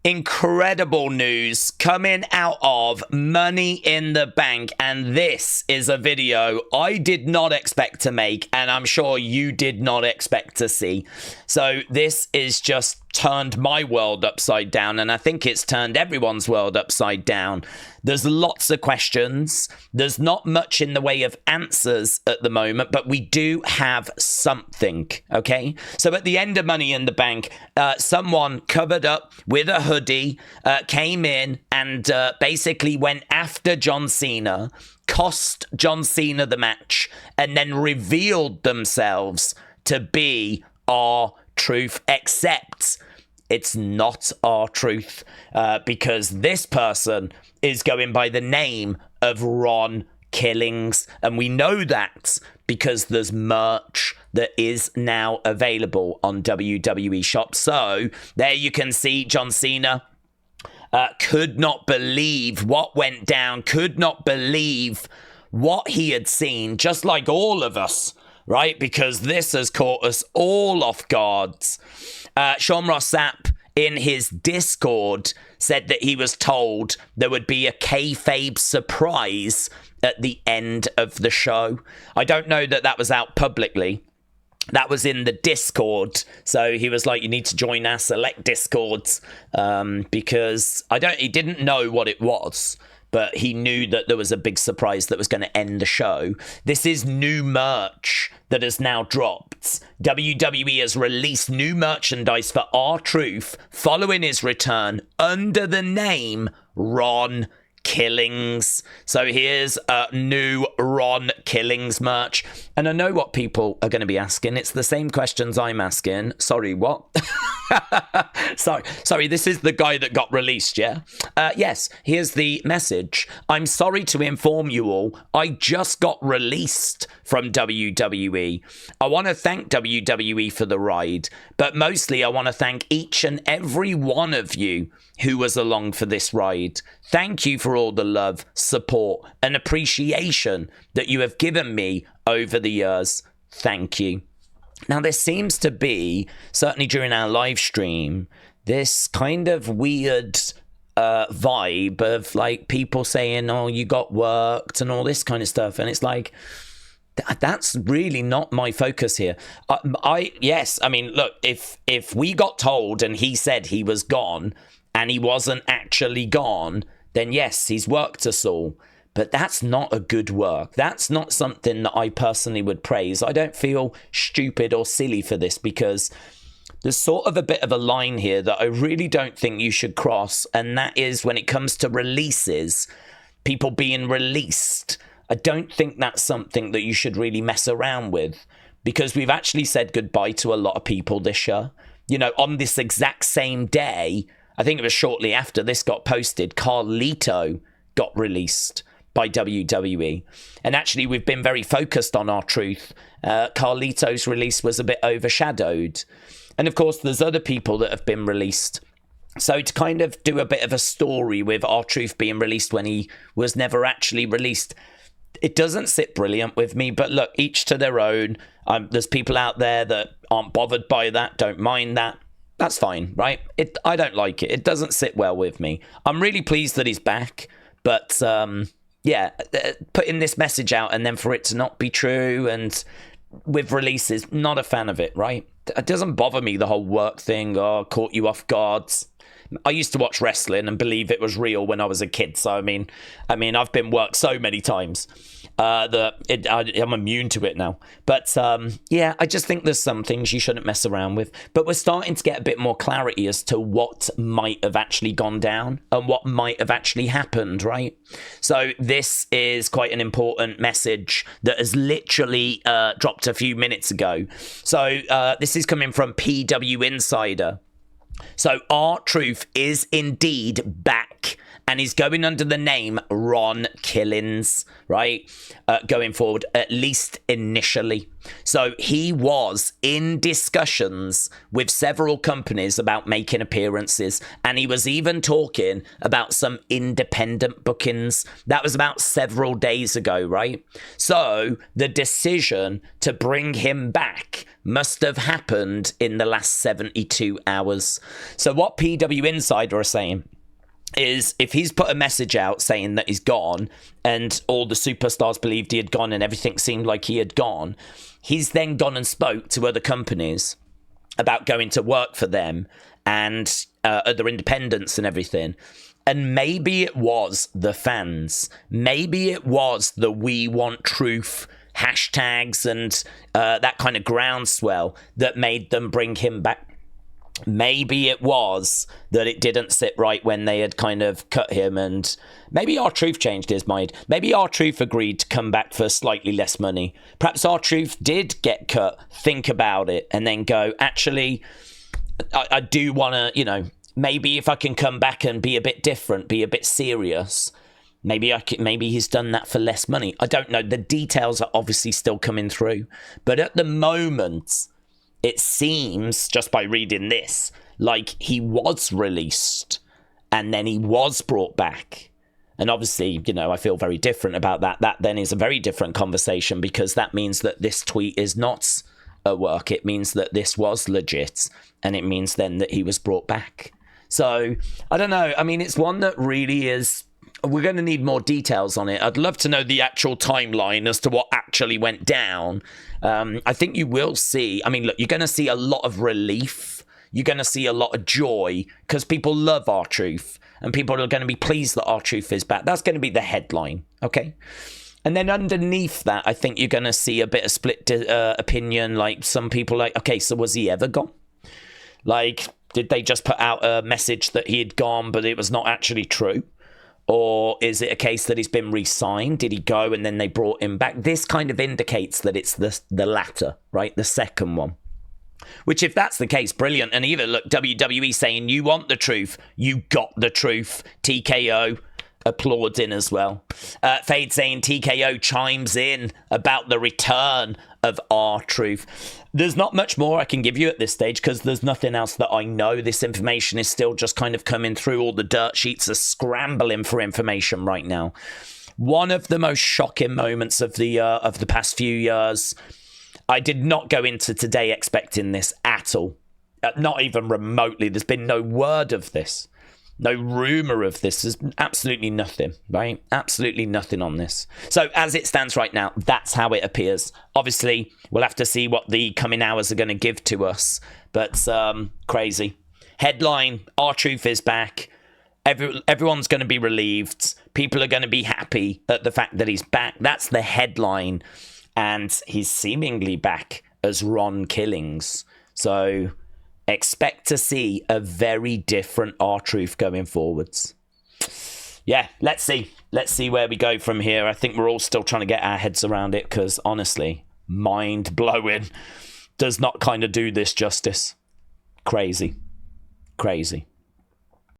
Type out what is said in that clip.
incredible news coming out of Money in the Bank, and this is a video I did not expect to make, and I'm sure you did not expect to see. So this is just turned my world upside down, and I think it's turned everyone's world upside down. There's lots of questions. There's not much in the way of answers at the moment, but we do have something, okay? So at the end of Money in the Bank, someone covered up with a hoodie came in and basically went after John Cena, cost John Cena the match, and then revealed themselves to be R-Truth, except it's not R-Truth, because this person is going by the name of Ron Killings, and we know that because there's merch that is now available on WWE Shop. So there you can see John Cena could not believe what went down, could not believe what he had seen, just like all of us, right? Because this has caught us all off guard. Sean Rossap in his Discord said that he was told there would be a kayfabe surprise at the end of the show. I don't know that that was out publicly. That was in the Discord. So he was like, you need to join our select Discords, because he didn't know what it was, but he knew that there was a big surprise that was going to end the show. This is new merch that has now dropped. WWE has released new merchandise for R-Truth following his return under the name Ron Killings. So here's a new Ron Killings merch. And I know what people are going to be asking. It's the same questions I'm asking. Sorry, what? Sorry, this is the guy that got released, yeah? Yes, here's the message. I'm sorry to inform you all, I just got released from WWE. I want to thank WWE for the ride, but mostly I want to thank each and every one of you who was along for this ride. Thank you for all the love, support, and appreciation that you have given me over the years. Thank you. Now, there seems to be, certainly during our live stream, this kind of weird vibe of like people saying, oh, you got worked and all this kind of stuff. And it's like, that's really not my focus here. Yes, I mean, look, if we got told and he said he was gone and he wasn't actually gone, then yes, he's worked us all. But that's not a good work. That's not something that I personally would praise. I don't feel stupid or silly for this, because there's sort of a bit of a line here that I really don't think you should cross. And that is when it comes to releases, people being released. I don't think that's something that you should really mess around with, because we've actually said goodbye to a lot of people this year. You know, on this exact same day, I think it was shortly after this got posted, Carlito got released by WWE. And actually, we've been very focused on R-Truth. Carlito's release was a bit overshadowed. And of course, there's other people that have been released. So to kind of do a bit of a story with R-Truth being released when he was never actually released, it doesn't sit brilliant with me. But look, each to their own. There's people out there that aren't bothered by that, don't mind that. That's fine, right? I don't like it. It doesn't sit well with me. I'm really pleased that he's back, but yeah, putting this message out and then for it to not be true, and with releases, not a fan of it, right? It doesn't bother me, the whole work thing, caught you off guard. I used to watch wrestling and believe it was real when I was a kid. So, I mean, I've been worked so many times that I'm immune to it now. But, yeah, I just think there's some things you shouldn't mess around with. But we're starting to get a bit more clarity as to what might have actually gone down and what might have actually happened, right? So this is quite an important message that has literally dropped a few minutes ago. So this is coming from PW Insider. So R-Truth is indeed back and he's going under the name Ron Killings, right? Going forward, at least initially. So he was in discussions with several companies about making appearances, and he was even talking about some independent bookings. That was about several days ago, right? So the decision to bring him back must have happened in the last 72 hours. So what PW Insider are saying is, if he's put a message out saying that he's gone and all the superstars believed he had gone and everything seemed like he had gone, he's then gone and spoke to other companies about going to work for them and other independents and everything. And maybe it was the fans. Maybe it was the "We Want Truth" hashtags and that kind of groundswell that made them bring him back. Maybe it was that it didn't sit right when they had kind of cut him, and maybe R-Truth changed his mind. Maybe R-Truth agreed to come back for slightly less money. Perhaps R-Truth did get cut, think about it, and then go, actually, I do want to, maybe if I can come back and be a bit different, be a bit serious, maybe he's done that for less money. I don't know. The details are obviously still coming through. But at the moment, it seems, just by reading this, like he was released and then he was brought back. And obviously, I feel very different about that. That then is a very different conversation, because that means that this tweet is not a work. It means that this was legit, and it means then that he was brought back. So, I don't know. I mean, it's one that really is... We're going to need more details on it. I'd love to know the actual timeline as to what actually went down. I think you will see... I mean, look, you're going to see a lot of relief. You're going to see a lot of joy, because people love R-Truth, and people are going to be pleased that R-Truth is back. That's going to be the headline, okay? And then underneath that, I think you're going to see a bit of split opinion. Like, some people like, okay, so was he ever gone? Like, did they just put out a message that he had gone, but it was not actually true? Or is it a case that he's been re-signed? Did he go and then they brought him back? This kind of indicates that it's the latter, right? The second one. Which, if that's the case, brilliant. And even, look, WWE saying, you want the truth. You got the truth. TKO applauding as well. Fade saying TKO chimes in about the return of R-Truth. There's not much more I can give you at this stage, because there's nothing else that I know. This information is still just kind of coming through. All the dirt sheets are scrambling for information right now. One of the most shocking moments of the past few years. I did not go into today expecting this at all. Not even remotely. There's been no word of this. No rumour of this. There's absolutely nothing, right? Absolutely nothing on this. So as it stands right now, that's how it appears. Obviously, we'll have to see what the coming hours are going to give to us. But crazy. Headline, R-Truth is back. Everyone's going to be relieved. People are going to be happy at the fact that he's back. That's the headline. And he's seemingly back as Ron Killings. So expect to see a very different R-Truth going forwards. Yeah, let's see. Let's see where we go from here. I think we're all still trying to get our heads around it, because honestly, mind-blowing. Does not kind of do this justice. Crazy. Crazy.